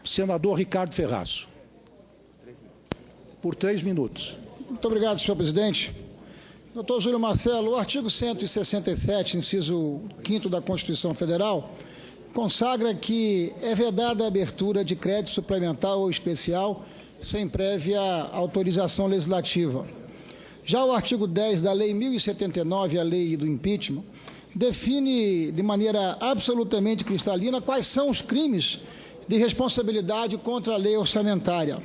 Senador Ricardo Ferraz. Por 3 minutos. Muito obrigado, senhor presidente. Doutor Júlio Marcelo, o artigo 167, inciso 5º da Constituição Federal, consagra que é vedada a abertura de crédito suplementar ou especial sem prévia autorização legislativa. Já o artigo 10 da Lei 1079, a lei do impeachment, define de maneira absolutamente cristalina quais são os crimes de responsabilidade contra a lei orçamentária.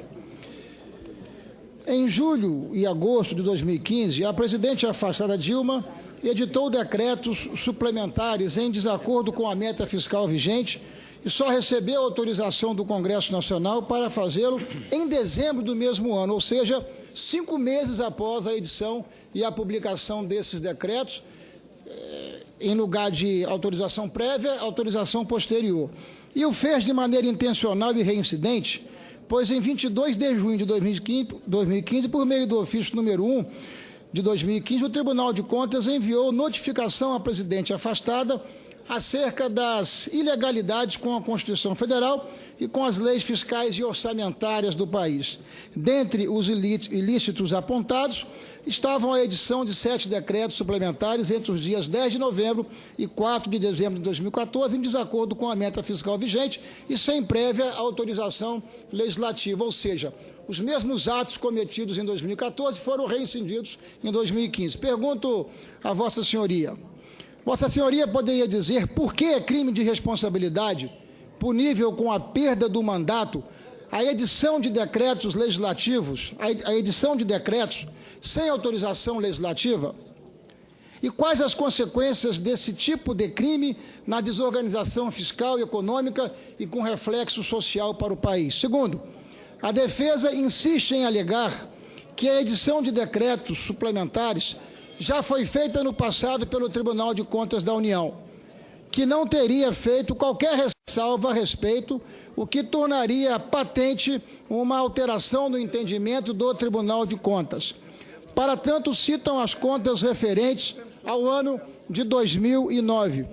Em julho e agosto de 2015, a presidente afastada Dilma editou decretos suplementares em desacordo com a meta fiscal vigente e só recebeu autorização do Congresso Nacional para fazê-lo em dezembro do mesmo ano, ou seja, 5 meses após a edição e a publicação desses decretos, em lugar de autorização prévia, autorização posterior. E o fez de maneira intencional e reincidente, pois em 22 de junho de 2015, por meio do ofício número 1 de 2015, o Tribunal de Contas enviou notificação à presidente afastada acerca das ilegalidades com a Constituição Federal e com as leis fiscais e orçamentárias do país. Dentre os ilícitos apontados, estavam a edição de 7 decretos suplementares entre os dias 10 de novembro e 4 de dezembro de 2014, em desacordo com a meta fiscal vigente e sem prévia autorização legislativa, ou seja, os mesmos atos cometidos em 2014 foram reincindidos em 2015. Pergunto a Vossa Senhoria, Vossa Senhoria poderia dizer por que é crime de responsabilidade, punível com a perda do mandato, a edição de decretos legislativos, a edição de decretos sem autorização legislativa? E quais as consequências desse tipo de crime na desorganização fiscal e econômica e com reflexo social para o país? Segundo, a defesa insiste em alegar que a edição de decretos suplementares já foi feita no passado pelo Tribunal de Contas da União, que não teria feito qualquer ressalva a respeito, o que tornaria patente uma alteração no entendimento do Tribunal de Contas. Para tanto, citam as contas referentes ao ano de 2009.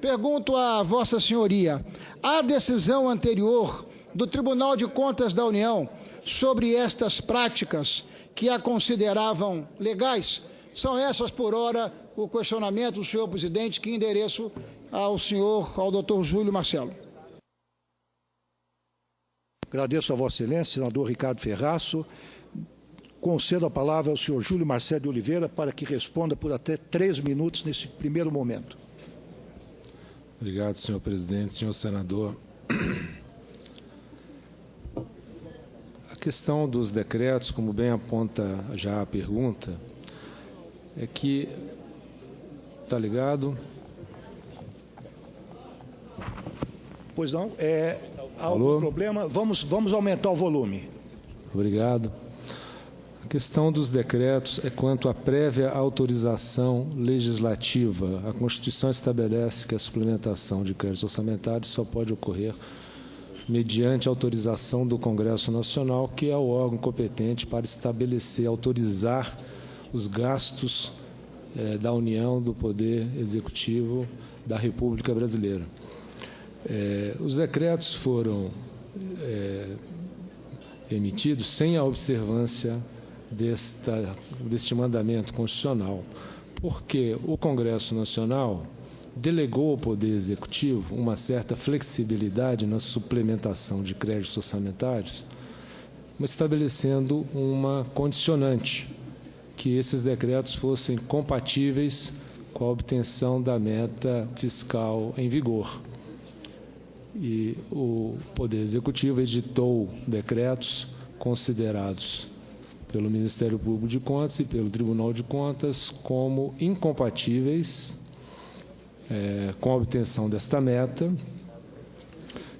Pergunto a Vossa Senhoria, a decisão anterior do Tribunal de Contas da União sobre estas práticas que a consideravam legais? São essas, por hora, o questionamento do senhor presidente, que endereço ao doutor Júlio Marcelo. Agradeço a Vossa Excelência, senador Ricardo Ferraço. Concedo a palavra ao senhor Júlio Marcelo de Oliveira para que responda por até 3 minutos nesse primeiro momento. Obrigado, senhor presidente, senhor senador. A questão dos decretos, como bem aponta já a pergunta, é que, está ligado? Pois não, há algum problema? Vamos aumentar o volume. Obrigado. A questão dos decretos é quanto à prévia autorização legislativa. A Constituição estabelece que a suplementação de créditos orçamentários só pode ocorrer mediante autorização do Congresso Nacional, que é o órgão competente para estabelecer, autorizar os gastos da União, do Poder Executivo da República Brasileira. Os decretos foram emitidos sem a observância deste mandamento constitucional, porque o Congresso Nacional delegou ao Poder Executivo uma certa flexibilidade na suplementação de créditos orçamentários, mas estabelecendo uma condicionante, que esses decretos fossem compatíveis com a obtenção da meta fiscal em vigor. E o Poder Executivo editou decretos considerados pelo Ministério Público de Contas e pelo Tribunal de Contas como incompatíveis com a obtenção desta meta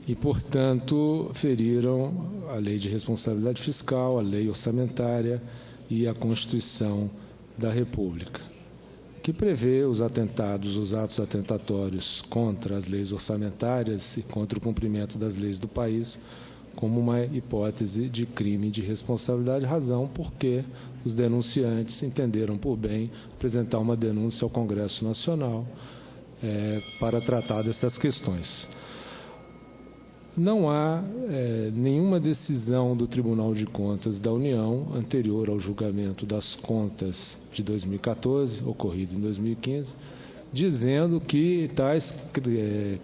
e, portanto, feriram a Lei de Responsabilidade Fiscal, a Lei Orçamentária e a Constituição da República, que prevê os atentados, os atos atentatórios contra as leis orçamentárias e contra o cumprimento das leis do país como uma hipótese de crime de responsabilidade, razão porque os denunciantes entenderam por bem apresentar uma denúncia ao Congresso Nacional para tratar dessas questões. não há nenhuma decisão do Tribunal de Contas da União anterior ao julgamento das contas de 2014, ocorrido em 2015, dizendo que tais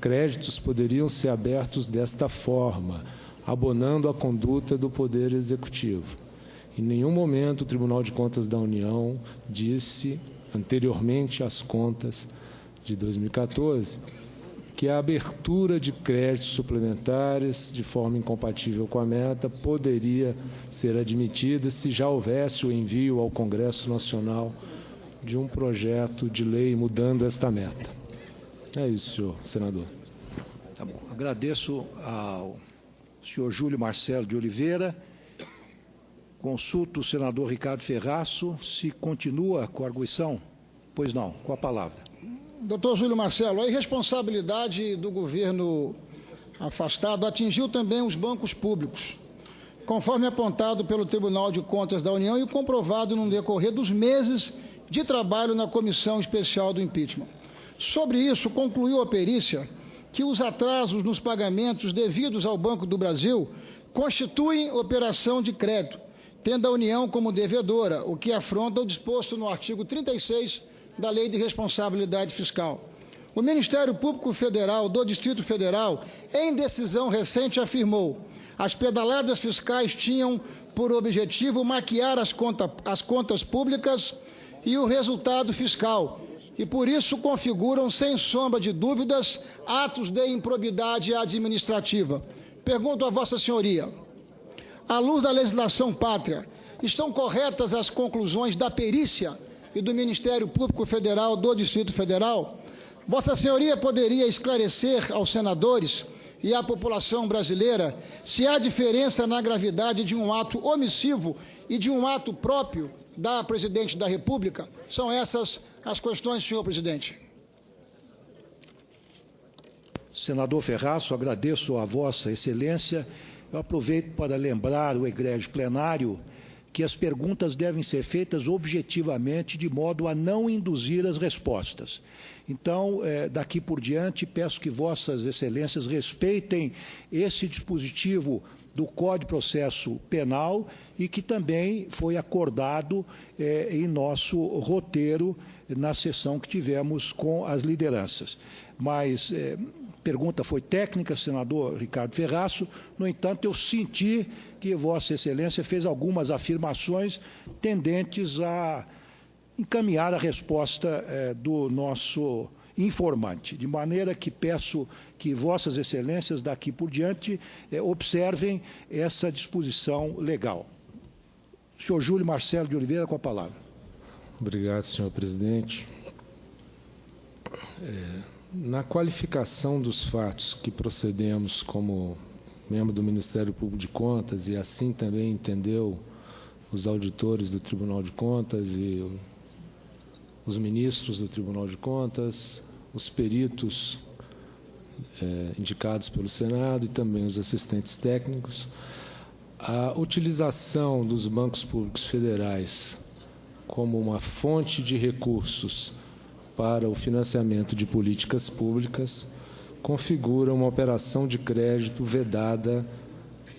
créditos poderiam ser abertos desta forma, abonando a conduta do Poder Executivo. Em nenhum momento o Tribunal de Contas da União disse, anteriormente às contas de 2014, que a abertura de créditos suplementares de forma incompatível com a meta poderia ser admitida se já houvesse o envio ao Congresso Nacional de um projeto de lei mudando esta meta. É isso, senhor senador. Tá bom. Agradeço ao senhor Júlio Marcelo de Oliveira. Consulto o senador Ricardo Ferraço se continua com a arguição. Pois não, com a palavra. Doutor Júlio Marcelo, a irresponsabilidade do governo afastado atingiu também os bancos públicos, conforme apontado pelo Tribunal de Contas da União e comprovado no decorrer dos meses de trabalho na Comissão Especial do Impeachment. Sobre isso, concluiu a perícia que os atrasos nos pagamentos devidos ao Banco do Brasil constituem operação de crédito, tendo a União como devedora, o que afronta o disposto no artigo 36 da Lei de Responsabilidade Fiscal. O Ministério Público Federal do Distrito Federal, em decisão recente, afirmou: as pedaladas fiscais tinham por objetivo maquiar as contas públicas e o resultado fiscal, e por isso configuram, sem sombra de dúvidas, atos de improbidade administrativa. Pergunto a Vossa Senhoria, à luz da legislação pátria, estão corretas as conclusões da perícia e do Ministério Público Federal do Distrito Federal? Vossa Senhoria poderia esclarecer aos senadores e à população brasileira se há diferença na gravidade de um ato omissivo e de um ato próprio da Presidente da República? São essas as questões, senhor presidente. Senador Ferraço, agradeço a Vossa Excelência. Eu aproveito para lembrar o egrégio plenário que as perguntas devem ser feitas objetivamente, de modo a não induzir as respostas. Então, daqui por diante, peço que Vossas Excelências respeitem esse dispositivo do Código de Processo Penal e que também foi acordado em nosso roteiro na sessão que tivemos com as lideranças. Mas pergunta foi técnica, senador Ricardo Ferraço. No entanto, eu senti que Vossa Excelência fez algumas afirmações tendentes a encaminhar a resposta do nosso informante, de maneira que peço que Vossas Excelências, daqui por diante, observem essa disposição legal. Senhor Júlio Marcelo de Oliveira, com a palavra. Obrigado, senhor presidente. Na qualificação dos fatos que procedemos como membro do Ministério Público de Contas, e assim também entendeu os auditores do Tribunal de Contas e os ministros do Tribunal de Contas, os peritos indicados pelo Senado e também os assistentes técnicos, a utilização dos bancos públicos federais como uma fonte de recursos para o financiamento de políticas públicas configura uma operação de crédito vedada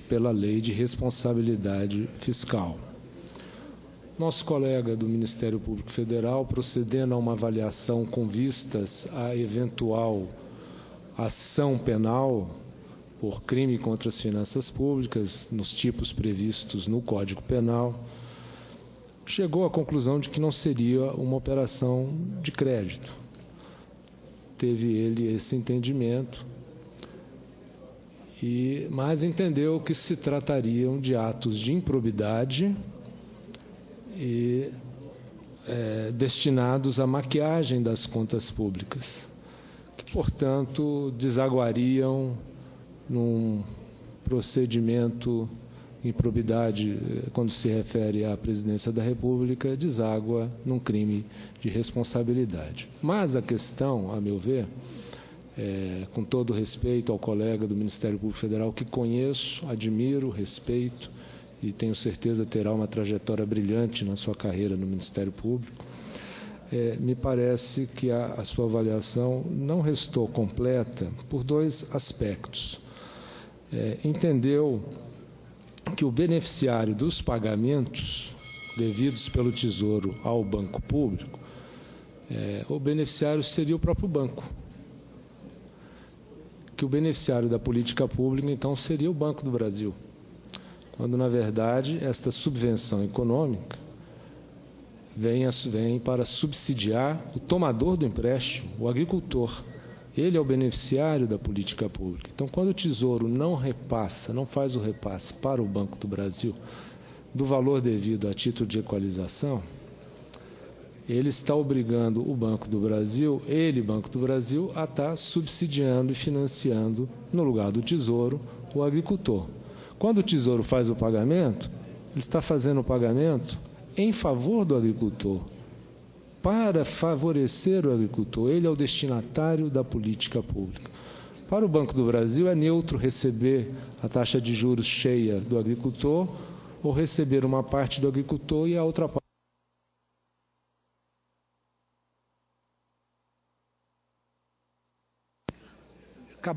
pela Lei de Responsabilidade Fiscal. Nosso colega do Ministério Público Federal, procedendo a uma avaliação com vistas à eventual ação penal por crime contra as finanças públicas, nos tipos previstos no Código Penal, chegou à conclusão de que não seria uma operação de crédito. Teve ele esse entendimento, mas entendeu que se tratariam de atos de improbidade e destinados à maquiagem das contas públicas, que, portanto, desaguariam num procedimento improbidade, quando se refere à presidência da República, deságua num crime de responsabilidade. Mas a questão, a meu ver, com todo respeito ao colega do Ministério Público Federal, que conheço, admiro, respeito e tenho certeza terá uma trajetória brilhante na sua carreira no Ministério Público, me parece que a sua avaliação não restou completa por dois aspectos. entendeu que o beneficiário dos pagamentos devidos pelo Tesouro ao banco público, o beneficiário seria o próprio banco. Que o beneficiário da política pública, então, seria o Banco do Brasil. Quando, na verdade, esta subvenção econômica vem para subsidiar o tomador do empréstimo, o agricultor. Ele é o beneficiário da política pública. Então, quando o Tesouro não faz o repasse para o Banco do Brasil do valor devido a título de equalização, ele está obrigando o Banco do Brasil, Banco do Brasil, a estar subsidiando e financiando, no lugar do Tesouro, o agricultor. Quando o Tesouro faz o pagamento, ele está fazendo o pagamento em favor do agricultor, para favorecer o agricultor. Ele é o destinatário da política pública. Para o Banco do Brasil, é neutro receber a taxa de juros cheia do agricultor ou receber uma parte do agricultor e a outra parte